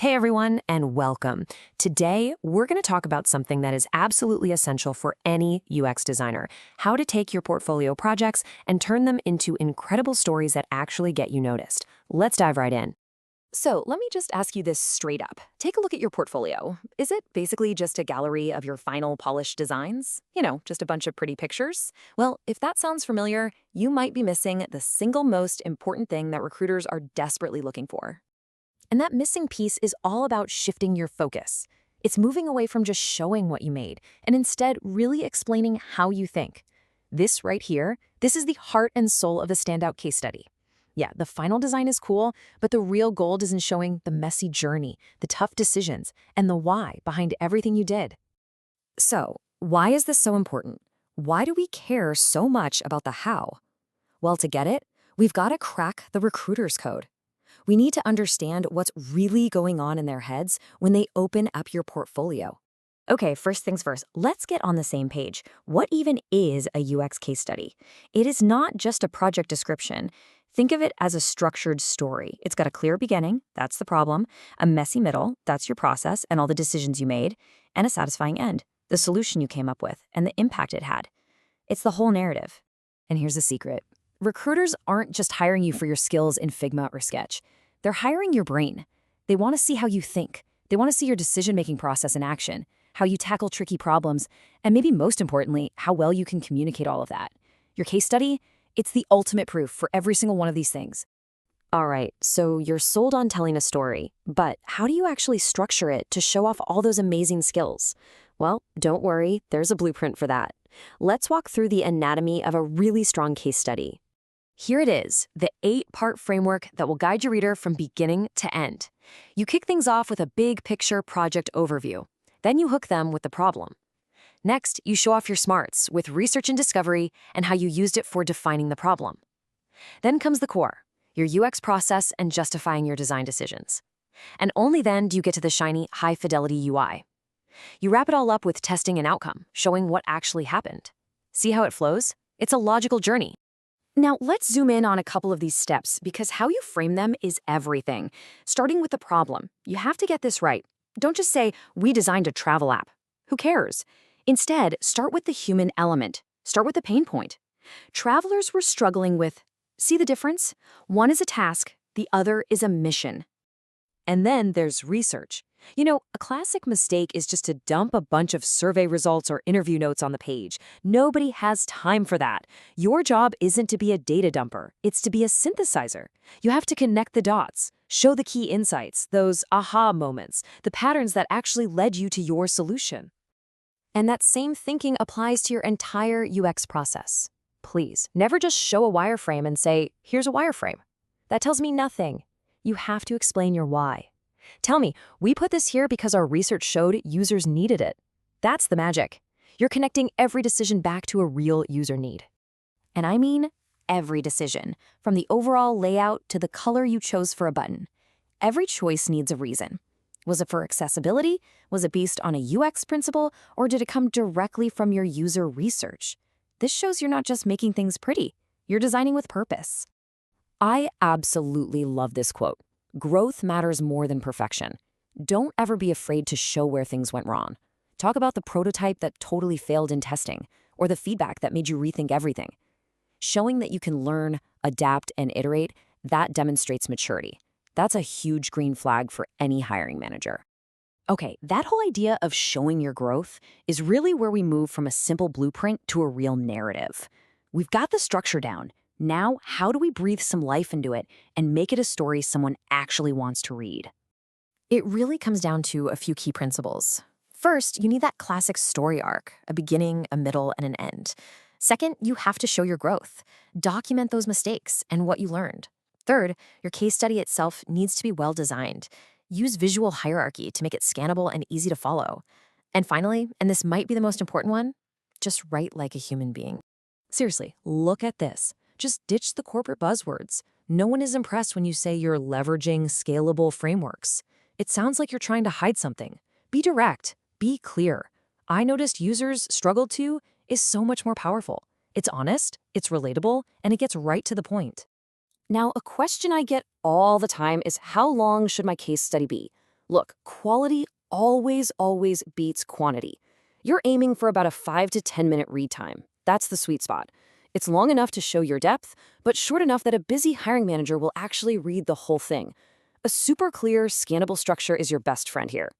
Hey everyone, and welcome. Today, we're going to talk about something that is absolutely essential for any UX designer: how to take your portfolio projects and turn them into incredible stories that actually get you noticed. Let's dive right in. So, let me just ask you this straight up. Take a look at your portfolio. Is it basically just a gallery of your final polished designs? Just a bunch of pretty pictures? Well, if that sounds familiar, you might be missing the single most important thing that recruiters are desperately looking for. And that missing piece is all about shifting your focus. It's moving away from just showing what you made and instead really explaining how you think. This right here, this is the heart and soul of a standout case study. Yeah, the final design is cool, but the real gold is in showing the messy journey, the tough decisions, and the why behind everything you did. So, why is this so important? Why do we care so much about the how? Well, to get it, we've got to crack the recruiter's code. We need to understand what's really going on in their heads when they open up your portfolio. Okay, first things first, let's get on the same page. What even is a UX case study? It is not just a project description. Think of it as a structured story. It's got a clear beginning, that's the problem, a messy middle, that's your process and all the decisions you made, and a satisfying end, the solution you came up with and the impact it had. It's the whole narrative. And here's the secret. Recruiters aren't just hiring you for your skills in Figma or Sketch. They're hiring your brain. They want to see how you think. They want to see your decision-making process in action, how you tackle tricky problems, and maybe most importantly, how well you can communicate all of that. Your case study, it's the ultimate proof for every single one of these things. All right, so you're sold on telling a story, but how do you actually structure it to show off all those amazing skills? Well, don't worry, there's a blueprint for that. Let's walk through the anatomy of a really strong case study. Here it is, the 8-part framework that will guide your reader from beginning to end. You kick things off with a big picture project overview. Then you hook them with the problem. Next, you show off your smarts with research and discovery and how you used it for defining the problem. Then comes the core, your UX process and justifying your design decisions. And only then do you get to the shiny, high-fidelity UI. You wrap it all up with testing and outcome, showing what actually happened. See how it flows? It's a logical journey. Now, let's zoom in on a couple of these steps because how you frame them is everything. Starting with the problem, you have to get this right. Don't just say, we designed a travel app. Who cares? Instead, start with the human element. Start with the pain point. Travelers were struggling with, see the difference? One is a task, the other is a mission. And then there's research. A classic mistake is just to dump a bunch of survey results or interview notes on the page. Nobody has time for that. Your job isn't to be a data dumper, it's to be a synthesizer. You have to connect the dots, show the key insights, those aha moments, the patterns that actually led you to your solution. And that same thinking applies to your entire UX process. Please, never just show a wireframe and say, here's a wireframe. That tells me nothing. You have to explain your why. Tell me, we put this here because our research showed users needed it. That's the magic. You're connecting every decision back to a real user need. And I mean every decision, from the overall layout to the color you chose for a button. Every choice needs a reason. Was it for accessibility? Was it based on a UX principle? Or did it come directly from your user research? This shows you're not just making things pretty. You're designing with purpose. I absolutely love this quote. Growth matters more than perfection. Don't ever be afraid to show where things went wrong. Talk about the prototype that totally failed in testing, or the feedback that made you rethink everything. Showing that you can learn, adapt, and iterate, that demonstrates maturity. That's a huge green flag for any hiring manager. Okay, that whole idea of showing your growth is really where we move from a simple blueprint to a real narrative. We've got the structure down. Now, how do we breathe some life into it and make it a story someone actually wants to read? It really comes down to a few key principles. First, you need that classic story arc, a beginning, a middle, and an end. Second, you have to show your growth. Document those mistakes and what you learned. Third, your case study itself needs to be well designed. Use visual hierarchy to make it scannable and easy to follow. And finally, and this might be the most important one, just write like a human being. Seriously, look at this. Just ditch the corporate buzzwords. No one is impressed when you say you're leveraging scalable frameworks. It sounds like you're trying to hide something. Be direct. Be clear. I noticed users struggled to is so much more powerful. It's honest, it's relatable, and it gets right to the point. Now, a question I get all the time is how long should my case study be? Look, quality always beats quantity. You're aiming for about a 5 to 10 minute read time. That's the sweet spot. It's long enough to show your depth, but short enough that a busy hiring manager will actually read the whole thing. A super clear, scannable structure is your best friend here.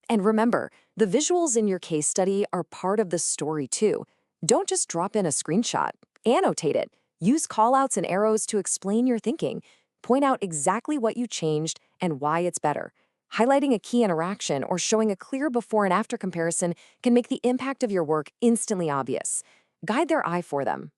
And remember, the visuals in your case study are part of the story too. Don't just drop in a screenshot. Annotate it. Use callouts and arrows to explain your thinking. Point out exactly what you changed and why it's better. Highlighting a key interaction or showing a clear before and after comparison can make the impact of your work instantly obvious. Guide their eye for them.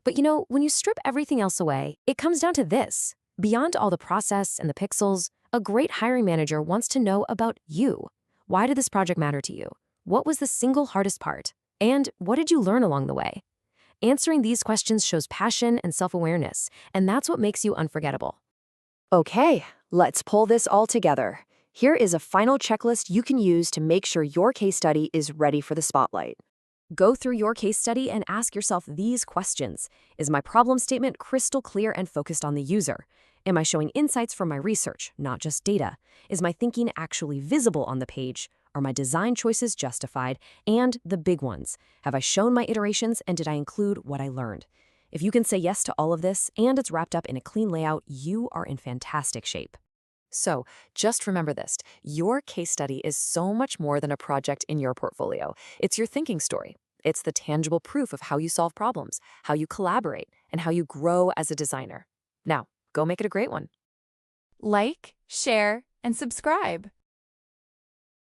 But when you strip everything else away, it comes down to this. Beyond all the process and the pixels, a great hiring manager wants to know about you. Why did this project matter to you? What was the single hardest part? And what did you learn along the way? Answering these questions shows passion and self-awareness, and that's what makes you unforgettable. Okay, let's pull this all together. Here is a final checklist you can use to make sure your case study is ready for the spotlight. Go through your case study and ask yourself these questions. Is my problem statement crystal clear and focused on the user? Am I showing insights from my research, not just data? Is my thinking actually visible on the page? Are my design choices justified? And the big ones, have I shown my iterations and did I include what I learned? If you can say yes to all of this and it's wrapped up in a clean layout, you are in fantastic shape. So, just remember this, your case study is so much more than a project in your portfolio. It's your thinking story. It's the tangible proof of how you solve problems, how you collaborate, and how you grow as a designer. Now, go make it a great one. Like, share, and subscribe.